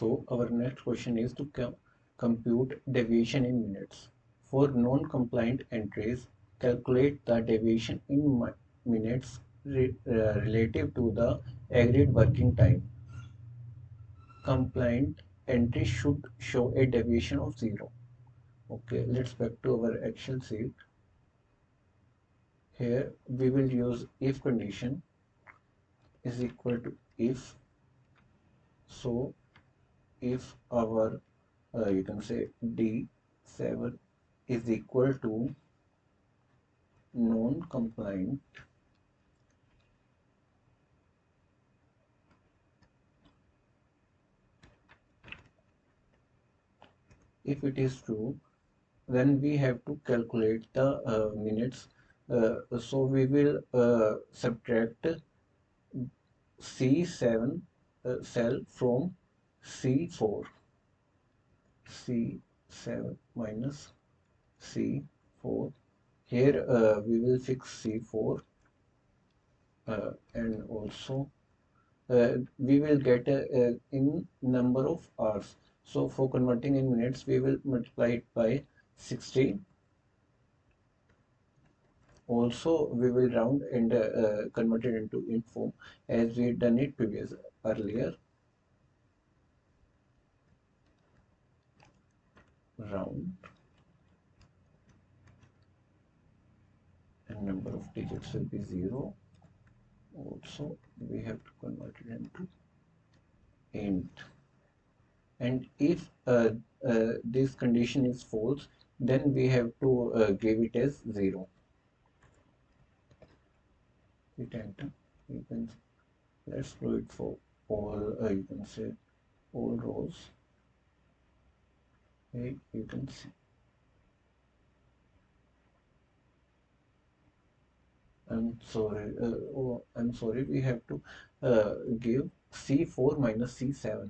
So our next question is to compute deviation in minutes. For non-compliant entries, calculate the deviation in minutes relative to the agreed working time. Compliant entry should show a deviation of 0. Okay, let's back to our Excel sheet. Here we will use if condition is equal to if. So if our you can say D7 is equal to non-compliant, if it is true, then we have to calculate the minutes. So we will subtract C7 cell from C4. C7 minus C4. Here we will fix C4 and also we will get in number of hours. So for converting in minutes, we will multiply it by 60. Also, we will round and convert it into int form as we done it earlier. Round and number of digits will be 0. Also, we have to convert it into int. And if this condition is false, then we have to give it as 0. Hit enter. You can let's do it for all. You can say all rows. Okay, you can see. I'm sorry. We have to give C4 minus C7.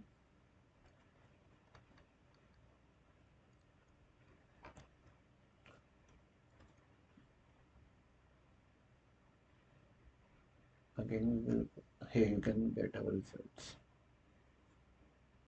Again, we will here you can get our results.